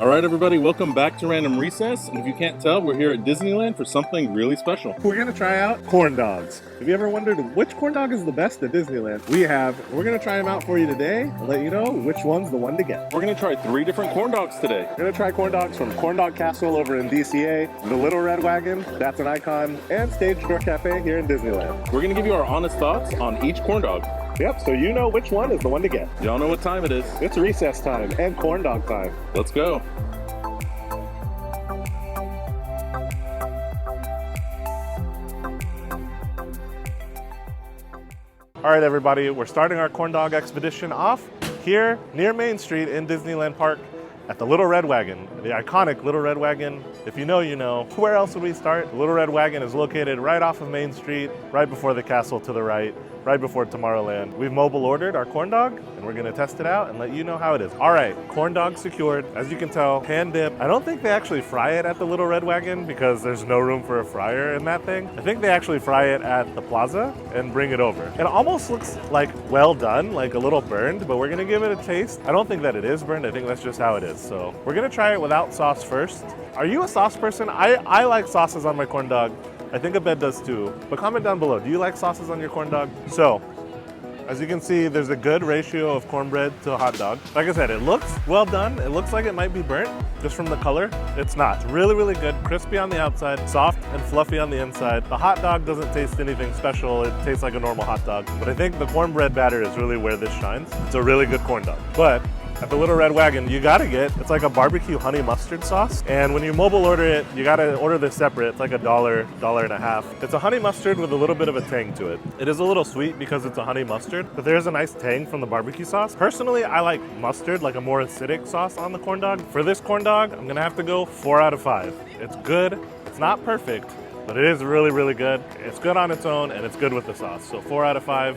All right, everybody, welcome back to Random Recess. And if you can't tell, we're here at Disneyland for something really special. We're gonna try out corn dogs. Have you ever wondered which corn dog is the best at Disneyland? We have. We're gonna try them out for you today and let you know which one's the one to get. We're gonna try 3 different corn dogs today. We're gonna try corn dogs from Corn Dog Castle over in DCA, the Little Red Wagon, that's an icon, and Stage Door Cafe here in Disneyland. We're gonna give you our honest thoughts on each corn dog. Yep, so you know which one is the one to get. Y'all know what time it is. It's recess time and corn dog time. Let's go. All right, everybody, we're starting our corn dog expedition off here near Main Street in Disneyland Park at the Little Red Wagon, the iconic Little Red Wagon. If you know, you know. Where else would we start? The Little Red Wagon is located right off of Main Street, right before the castle to the right before Tomorrowland. We've mobile ordered our corn dog and we're gonna test it out and let you know how it is. All right, corn dog secured. As you can tell, hand dip. I don't think they actually fry it at the Little Red Wagon because there's no room for a fryer in that thing. I think they actually fry it at the plaza and bring it over. It almost looks like well done, like a little burned, but we're gonna give it a taste. I don't think that it is burned. I think that's just how it is. So we're gonna try it without sauce first. Are you a sauce person? I like sauces on my corn dog. I think Abed does too, but comment down below. Do you like sauces on your corn dog? So, as you can see, there's a good ratio of cornbread to a hot dog. Like I said, it looks well done. It looks like it might be burnt just from the color. It's not. It's really, really good. Crispy on the outside, soft and fluffy on the inside. The hot dog doesn't taste anything special. It tastes like a normal hot dog. But I think the cornbread batter is really where this shines. It's a really good corn dog. But at the Little Red Wagon, you gotta get, it's like a barbecue honey mustard sauce. And when you mobile order it, you gotta order this separate. It's like $1.50. It's a honey mustard with a little bit of a tang to it. It is a little sweet because it's a honey mustard, but there's a nice tang from the barbecue sauce. Personally, I like mustard, like a more acidic sauce on the corn dog. For this corn dog, I'm gonna have to go 4 out of 5. It's good, it's not perfect, but it is really, really good. It's good on its own and it's good with the sauce. So 4 out of 5.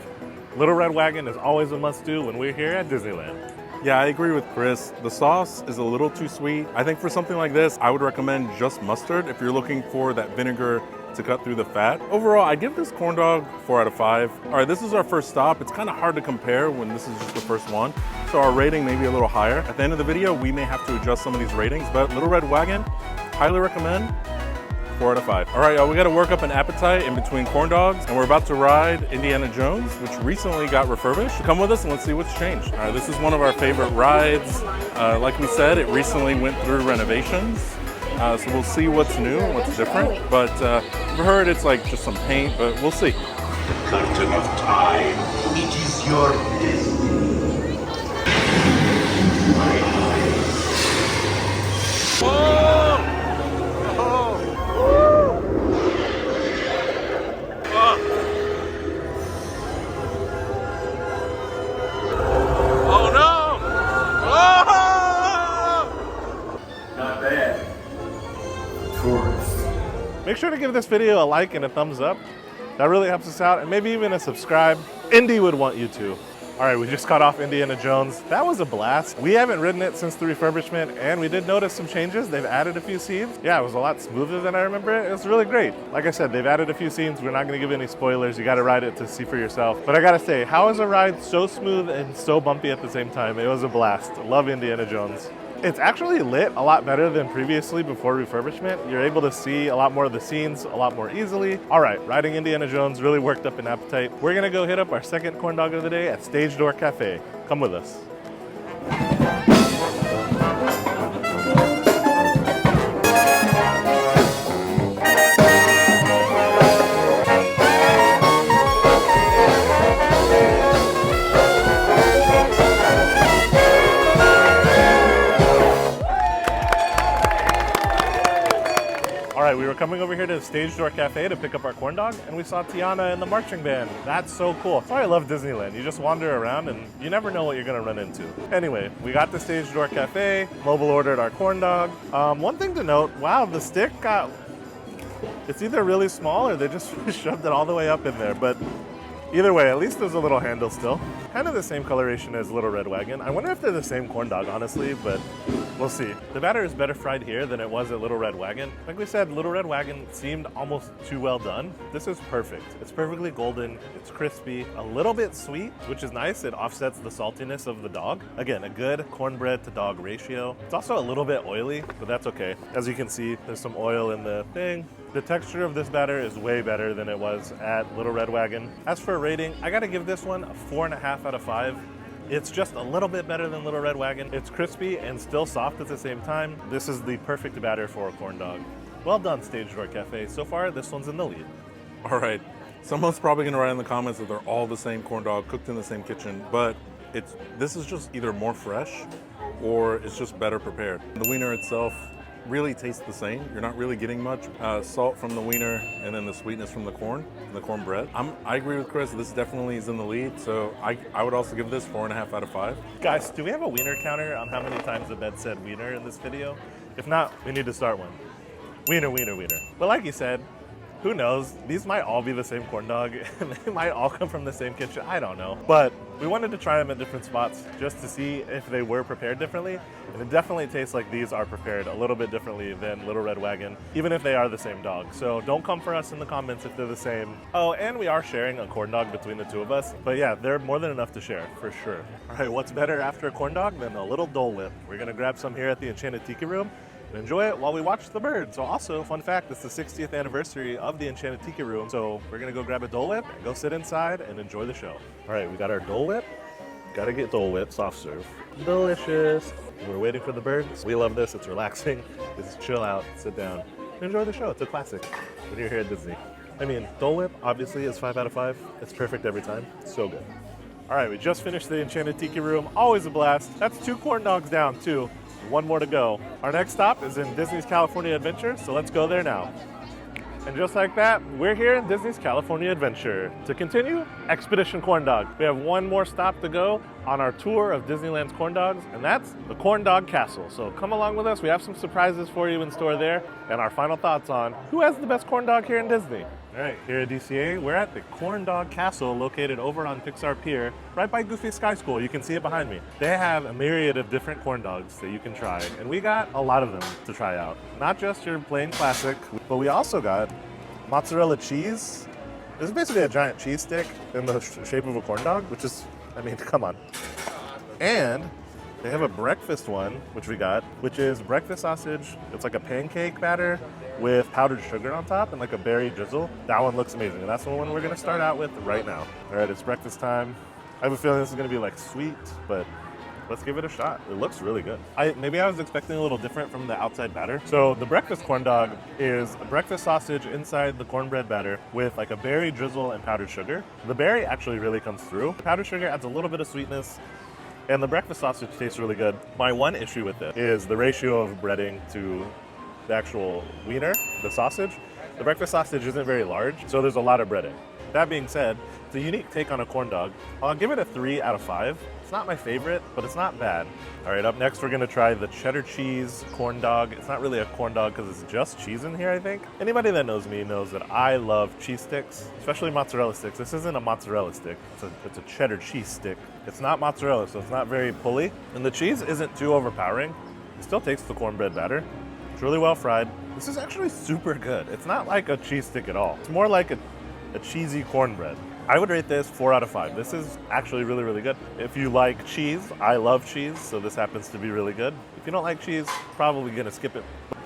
Little Red Wagon is always a must do when we're here at Disneyland. Yeah, I agree with Chris. The sauce is a little too sweet. I think for something like this, I would recommend just mustard if you're looking for that vinegar to cut through the fat. Overall, I give this corn dog 4 out of 5. All right, this is our first stop. It's kind of hard to compare when this is just the first one. So our rating may be a little higher. At the end of the video, we may have to adjust some of these ratings, but Little Red Wagon, highly recommend. 4 out of 5. All right, y'all, we got to work up an appetite in between corn dogs, and we're about to ride Indiana Jones, which recently got refurbished. Come with us and let's see what's changed. All right, this is one of our favorite rides. Like we said, it recently went through renovations, so we'll see what's new and what's different. But I've heard it's like just some paint, but we'll see. The curtain of time, it is your destiny. My eyes. Whoa! Make sure to give this video a like and a thumbs up. That really helps us out, and maybe even a subscribe. Indy would want you to. All right, we just got off Indiana Jones. That was a blast. We haven't ridden it since the refurbishment, and we did notice some changes. They've added a few scenes. Yeah, it was a lot smoother than I remember it. It was really great. Like I said, they've added a few scenes. We're not gonna give any spoilers. You gotta ride it to see for yourself. But I gotta say, how is a ride so smooth and so bumpy at the same time? It was a blast. Love Indiana Jones. It's actually lit a lot better than previously before refurbishment. You're able to see a lot more of the scenes a lot more easily. All right, riding Indiana Jones really worked up an appetite. We're gonna go hit up our second corn dog of the day at Stage Door Cafe. Come with us. We were coming over here to the Stage Door Cafe to pick up our corn dog, and we saw Tiana and the marching band. That's so cool. That's why I love Disneyland. You just wander around and you never know what you're gonna run into. Anyway, we got to Stage Door Cafe, mobile ordered our corn dog. One thing to note, wow, the stick got, it's either really small or they just shoved it all the way up in there, but either way, at least there's a little handle still. Kind of the same coloration as Little Red Wagon. I wonder if they're the same corn dog, honestly, but We'll see. The batter is better fried here than it was at Little Red Wagon. Like we said, Little Red Wagon seemed almost too well done. This is perfect. It's perfectly golden, it's crispy, a little bit sweet, which is nice. It offsets the saltiness of the dog. Again, a good cornbread to dog ratio. It's also a little bit oily, but that's okay. As you can see, there's some oil in the thing. The texture of this batter is way better than it was at Little Red Wagon. As for a rating, I gotta give this one a 4.5 out of 5. It's just a little bit better than Little Red Wagon. It's crispy and still soft at the same time. This is the perfect batter for a corn dog. Well done, Stage Door Cafe. So far, this one's in the lead. All right, someone's probably gonna write in the comments that they're all the same corn dog cooked in the same kitchen, but this is just either more fresh or it's just better prepared. The wiener itself really tastes the same. You're not really getting much salt from the wiener and then the sweetness from the cornbread. I agree with Chris. This definitely is in the lead. So I would also give this 4.5 out of 5. Guys, do we have a wiener counter on how many times the bed said wiener in this video? If not, we need to start one. Wiener, wiener, wiener. But like you said, who knows? These might all be the same corn dog and they might all come from the same kitchen. I don't know. But we wanted to try them at different spots just to see if they were prepared differently. And it definitely tastes like these are prepared a little bit differently than Little Red Wagon, even if they are the same dog. So don't come for us in the comments if they're the same. Oh, and we are sharing a corn dog between the two of us. But yeah, they're more than enough to share, for sure. All right, what's better after a corn dog than a little Dole Whip? We're gonna grab some here at the Enchanted Tiki Room and enjoy it while we watch the bird. So also, fun fact, it's the 60th anniversary of the Enchanted Tiki Room. So we're gonna go grab a Dole Whip and go sit inside and enjoy the show. All right, we got our Dole Whip. Gotta get Dole Whip, soft serve. Delicious. We're waiting for the birds. We love this, it's relaxing. Just chill out, sit down, enjoy the show. It's a classic when you're here at Disney. I mean, Dole Whip obviously is 5 out of 5. It's perfect every time, so good. All right, we just finished the Enchanted Tiki Room. Always a blast. That's 2 corn dogs down too. 1 more to go. Our next stop is in Disney's California Adventure, so let's go there now. And just like that, we're here in Disney's California Adventure. To continue, Expedition Corn Dog. We have 1 more stop to go on our tour of Disneyland's Corn Dogs, and that's the Corn Dog Castle. So come along with us. We have some surprises for you in store there, and our final thoughts on who has the best corn dog here in Disney. All right, here at DCA, we're at the Corn Dog Castle located over on Pixar Pier, right by Goofy Sky School. You can see it behind me. They have a myriad of different corn dogs that you can try, and we got a lot of them to try out. Not just your plain classic, but we also got mozzarella cheese. This is basically a giant cheese stick in the shape of a corn dog, which is, I mean, come on. And they have a breakfast one, which we got, which is breakfast sausage. It's like a pancake batter with powdered sugar on top and like a berry drizzle. That one looks amazing, and that's the one we're gonna start out with right now. All right, it's breakfast time. I have a feeling this is gonna be like sweet, but let's give it a shot. It looks really good. Maybe I was expecting a little different from the outside batter. So the breakfast corn dog is a breakfast sausage inside the cornbread batter with like a berry drizzle and powdered sugar. The berry actually really comes through. Powdered sugar adds a little bit of sweetness, and the breakfast sausage tastes really good. My one issue with it is the ratio of breading to the actual wiener, the sausage. The breakfast sausage isn't very large, so there's a lot of breading. That being said, it's a unique take on a corn dog. I'll give it a 3 out of 5. It's not my favorite, but it's not bad. All right, up next we're gonna try the cheddar cheese corn dog. It's not really a corn dog because it's just cheese in here, I think. Anybody that knows me knows that I love cheese sticks, especially mozzarella sticks. This isn't a mozzarella stick, it's a cheddar cheese stick. It's not mozzarella, so it's not very pulley. And the cheese isn't too overpowering. It still takes the cornbread batter. It's really well fried. This is actually super good. It's not like a cheese stick at all. It's more like a cheesy cornbread. I would rate this 4 out of 5. This is actually really, really good. If you like cheese, I love cheese, so this happens to be really good. If you don't like cheese, probably gonna skip it.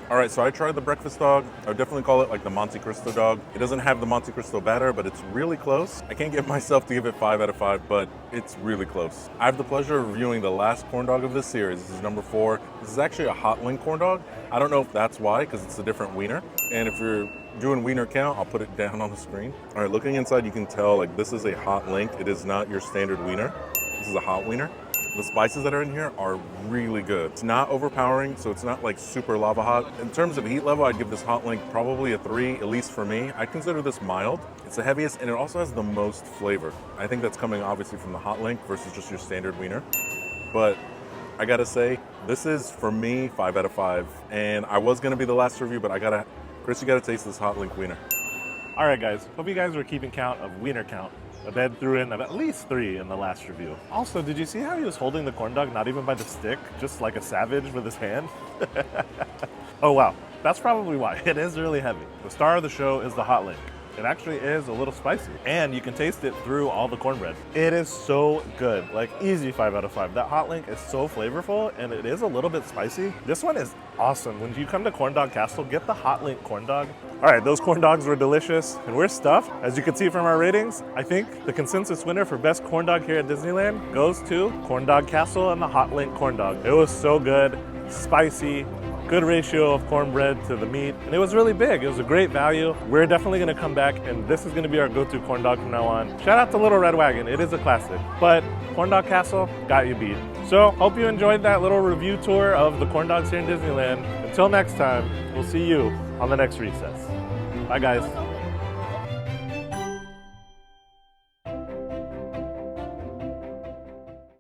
All right, so I tried the breakfast dog. I would definitely call it like the Monte Cristo dog. It doesn't have the Monte Cristo batter, but it's really close. I can't get myself to give it 5 out of 5, but it's really close. I have the pleasure of reviewing the last corn dog of this series. This is number 4. This is actually a hot link corn dog. I don't know if that's why, because it's a different wiener. And if you're doing wiener count, I'll put it down on the screen. All right, looking inside, you can tell like this is a hot link. It is not your standard wiener. This is a hot wiener. The spices that are in here are really good. It's not overpowering, so it's not like super lava hot. In terms of heat level, I'd give this hot link probably a 3, at least for me. I consider this mild. It's the heaviest, and it also has the most flavor. I think that's coming obviously from the hot link versus just your standard wiener. But I gotta say, this is, for me, 5 out of 5. And I was gonna be the last review, but Chris, you gotta taste this hot link wiener. All right, guys, hope you guys were keeping count of wiener count. but then threw in at least 3 in the last review. Also, did you see how he was holding the corn dog not even by the stick, just like a savage with his hand? Oh wow, that's probably why. It is really heavy. The star of the show is the hot link. It actually is a little spicy, and you can taste it through all the cornbread. It is so good, like easy 5 out of 5. That hot link is so flavorful, and it is a little bit spicy. This one is awesome. When you come to Corn Dog Castle, get the hot link corn dog. All right, those corn dogs were delicious, and we're stuffed. As you can see from our ratings, I think the consensus winner for best corn dog here at Disneyland goes to Corn Dog Castle and the hot link corn dog. It was so good, spicy, good ratio of cornbread to the meat, and it was really big. It was a great value. We're definitely gonna come back, and this is gonna be our go-to corn dog from now on. Shout out to Little Red Wagon, it is a classic, but Corn Dog Castle got you beat. So, hope you enjoyed that little review tour of the corn dogs here in Disneyland. Until next time, we'll see you on the next recess. Bye guys.